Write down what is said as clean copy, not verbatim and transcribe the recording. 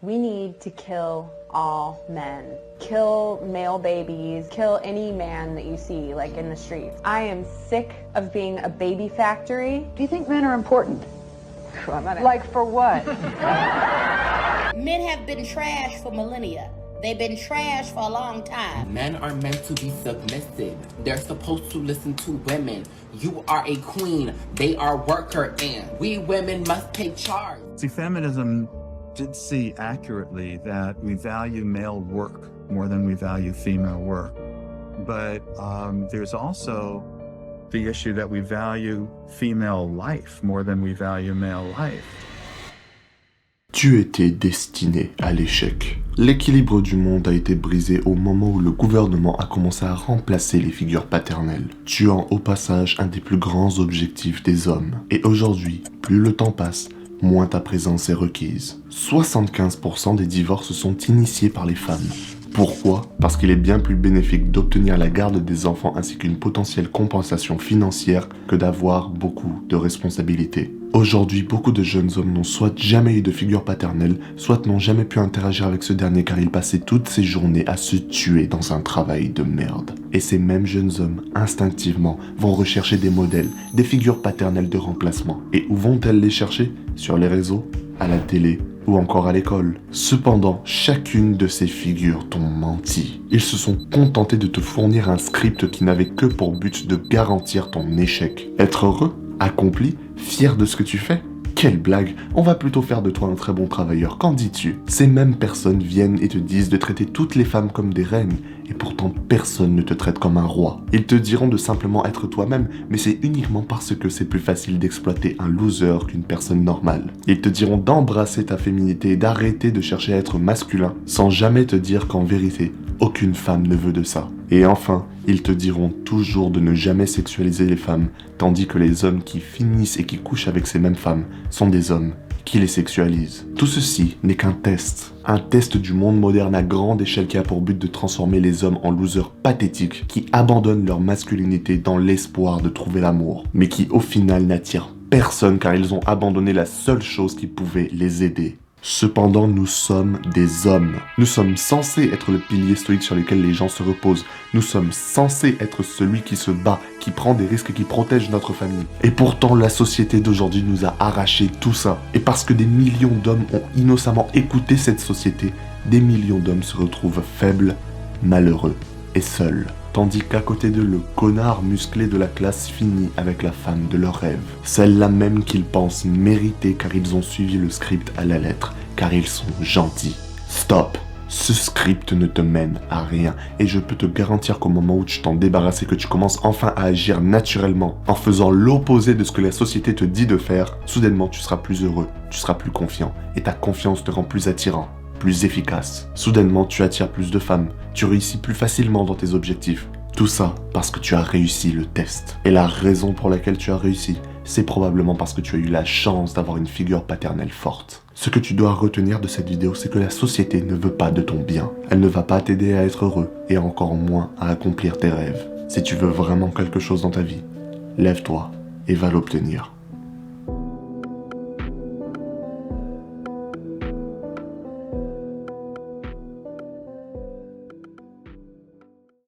We need to kill all men. Kill male babies, kill any man that you see, like, in the streets. I am sick of being a baby factory. Do you think men are important? Like for what? Men have been trash for millennia. They've been trash for a long time. Men are meant to be submissive. They're supposed to listen to women. You are a queen. They are worker and we women must take charge. See, feminism did see accurately that we value male work more than we value female work. But there's also the issue that we value female life more than we value male life. Tu étais destiné à l'échec. L'équilibre du monde a été brisé au moment où le gouvernement a commencé à remplacer les figures paternelles, tuant au passage un des plus grands objectifs des hommes. Et aujourd'hui, plus le temps passe, moins ta présence est requise. 75% des divorces sont initiés par les femmes. Pourquoi ? Parce qu'il est bien plus bénéfique d'obtenir la garde des enfants ainsi qu'une potentielle compensation financière que d'avoir beaucoup de responsabilités. Aujourd'hui, beaucoup de jeunes hommes n'ont soit jamais eu de figure paternelle, soit n'ont jamais pu interagir avec ce dernier car ils passaient toutes ces journées à se tuer dans un travail de merde. Et ces mêmes jeunes hommes, instinctivement, vont rechercher des modèles, des figures paternelles de remplacement. Et où vont-elles les chercher ? Sur les réseaux ? À la télé ? Ou encore à l'école. Cependant, chacune de ces figures t'ont menti. Ils se sont contentés de te fournir un script qui n'avait que pour but de garantir ton échec. Être heureux ? Accompli ? Fier de ce que tu fais ? Quelle blague, on va plutôt faire de toi un très bon travailleur, qu'en dis-tu ? Ces mêmes personnes viennent et te disent de traiter toutes les femmes comme des reines, et pourtant personne ne te traite comme un roi. Ils te diront de simplement être toi-même, mais c'est uniquement parce que c'est plus facile d'exploiter un loser qu'une personne normale. Ils te diront d'embrasser ta féminité et d'arrêter de chercher à être masculin, sans jamais te dire qu'en vérité, aucune femme ne veut de ça. Et enfin, ils te diront toujours de ne jamais sexualiser les femmes, tandis que les hommes qui finissent et qui couchent avec ces mêmes femmes sont des hommes qui les sexualisent. Tout ceci n'est qu'un test. Un test du monde moderne à grande échelle qui a pour but de transformer les hommes en losers pathétiques qui abandonnent leur masculinité dans l'espoir de trouver l'amour, mais qui au final n'attirent personne car ils ont abandonné la seule chose qui pouvait les aider. Cependant, nous sommes des hommes. Nous sommes censés être le pilier stoïque sur lequel les gens se reposent. Nous sommes censés être celui qui se bat, qui prend des risques et qui protège notre famille. Et pourtant, la société d'aujourd'hui nous a arraché tout ça. Et parce que des millions d'hommes ont innocemment écouté cette société, des millions d'hommes se retrouvent faibles, malheureux et seuls. Tandis qu'à côté d'eux, le connard musclé de la classe finit avec la femme de leur rêve. Celle-là même qu'ils pensent mériter car ils ont suivi le script à la lettre, car ils sont gentils. Stop! Ce script ne te mène à rien et je peux te garantir qu'au moment où tu t'en débarrasses et que tu commences enfin à agir naturellement, en faisant l'opposé de ce que la société te dit de faire, soudainement tu seras plus heureux, tu seras plus confiant et ta confiance te rend plus attirant, plus efficace. Soudainement tu attires plus de femmes, tu réussis plus facilement dans tes objectifs. Tout ça parce que tu as réussi le test. Et la raison pour laquelle tu as réussi, c'est probablement parce que tu as eu la chance d'avoir une figure paternelle forte. Ce que tu dois retenir de cette vidéo, c'est que la société ne veut pas de ton bien. Elle ne va pas t'aider à être heureux et encore moins à accomplir tes rêves. Si tu veux vraiment quelque chose dans ta vie, lève-toi et va l'obtenir.